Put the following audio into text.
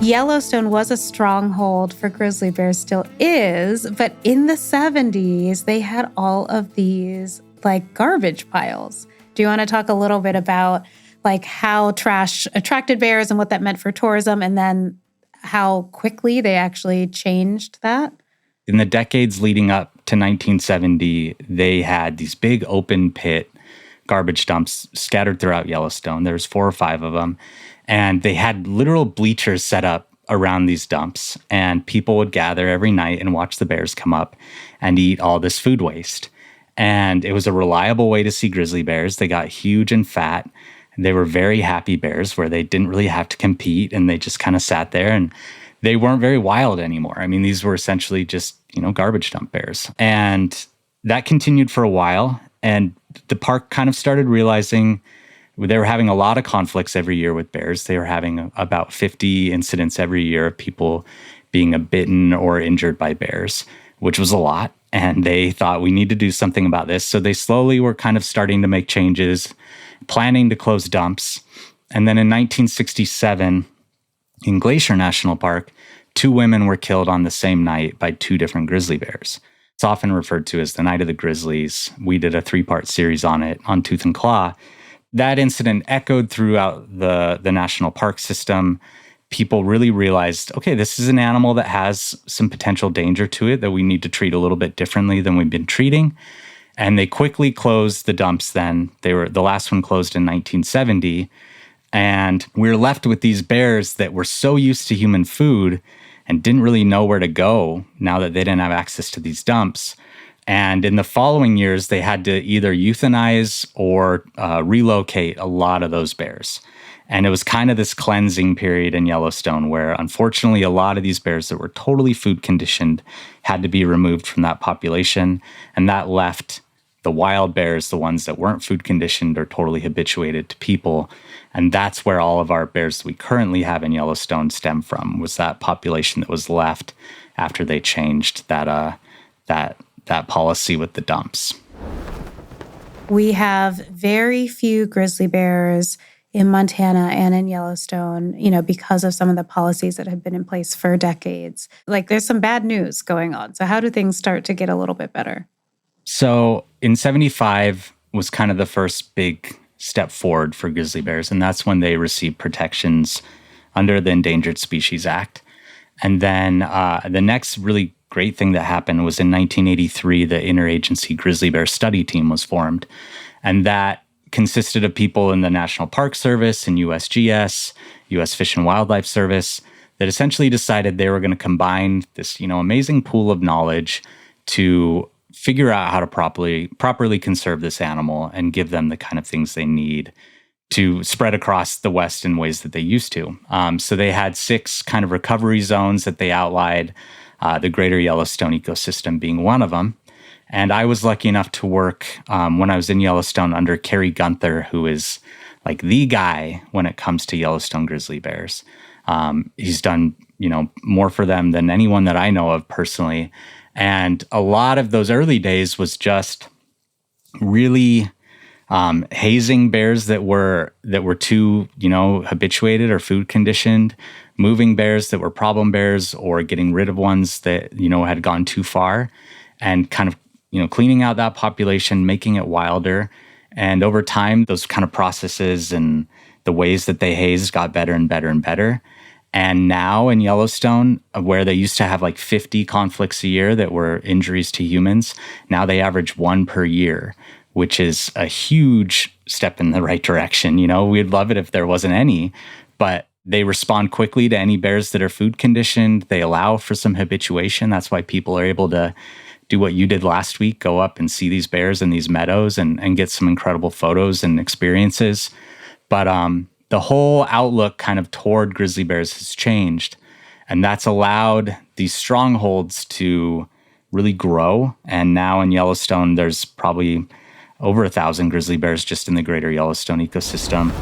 Yellowstone was a stronghold for grizzly bears, still is, but in the 70s, they had all of these like garbage piles. Do you want to talk a little bit about like how trash attracted bears and what that meant for tourism, and then how quickly they actually changed that? In the decades leading up to 1970, they had these big open pit garbage dumps scattered throughout Yellowstone. There's 4 or 5 of them. And they had literal bleachers set up around these dumps. And people would gather every night and watch the bears come up and eat all this food waste. And it was a reliable way to see grizzly bears. They got huge and fat. They were very happy bears where they didn't really have to compete, and they just kind of sat there, and they weren't very wild anymore. I mean, these were essentially just, garbage dump bears. And that continued for a while. And the park kind of started realizing they were having a lot of conflicts every year with bears. They were having about 50 incidents every year of people being bitten or injured by bears, which was a lot. And they thought, we need to do something about this. So they slowly were kind of starting to make changes, planning to close dumps. And then in 1967, in Glacier National Park, 2 women were killed on the same night by 2 different grizzly bears. It's often referred to as the Night of the Grizzlies. We did a 3-part series on it on Tooth and Claw. That incident echoed throughout the national park system. People really realized, okay, this is an animal that has some potential danger to it that we need to treat a little bit differently than we've been treating. And they quickly closed the dumps then. The last one closed in 1970. And we were left with these bears that were so used to human food and didn't really know where to go now that they didn't have access to these dumps. And in the following years, they had to either euthanize or relocate a lot of those bears. And it was kind of this cleansing period in Yellowstone where, unfortunately, a lot of these bears that were totally food conditioned had to be removed from that population. And that left the wild bears, the ones that weren't food conditioned or totally habituated to people. And that's where all of our bears that we currently have in Yellowstone stem from, was that population that was left after they changed that policy with the dumps. We have very few grizzly bears in Montana and in Yellowstone, because of some of the policies that have been in place for decades. Like, there's some bad news going on. So how do things start to get a little bit better? So in 75 was kind of the first big step forward for grizzly bears, and that's when they received protections under the Endangered Species Act. And then the next really great thing that happened was in 1983, the Interagency Grizzly Bear Study Team was formed. And that consisted of people in the National Park Service and USGS, U.S. Fish and Wildlife Service, that essentially decided they were going to combine this, amazing pool of knowledge to figure out how to properly conserve this animal and give them the kind of things they need to spread across the West in ways that they used to. So they had 6 kind of recovery zones that they outlined, the greater Yellowstone ecosystem being one of them. And I was lucky enough to work when I was in Yellowstone under Kerry Gunther, who is like the guy when it comes to Yellowstone grizzly bears. He's done, more for them than anyone that I know of personally. And a lot of those early days was just really hazing bears that were too, habituated or food conditioned, moving bears that were problem bears, or getting rid of ones that, had gone too far, and kind of, cleaning out that population, making it wilder. And over time, those kind of processes and the ways that they hazed got better and better and better. And now in Yellowstone, where they used to have like 50 conflicts a year that were injuries to humans, now they average 1 per year, which is a huge step in the right direction. We'd love it if there wasn't any, but they respond quickly to any bears that are food conditioned. They allow for some habituation. That's why people are able to do what you did last week, go up and see these bears in these meadows and get some incredible photos and experiences. But the whole outlook kind of toward grizzly bears has changed, and that's allowed these strongholds to really grow. And now in Yellowstone, there's probably over 1,000 grizzly bears just in the greater Yellowstone ecosystem.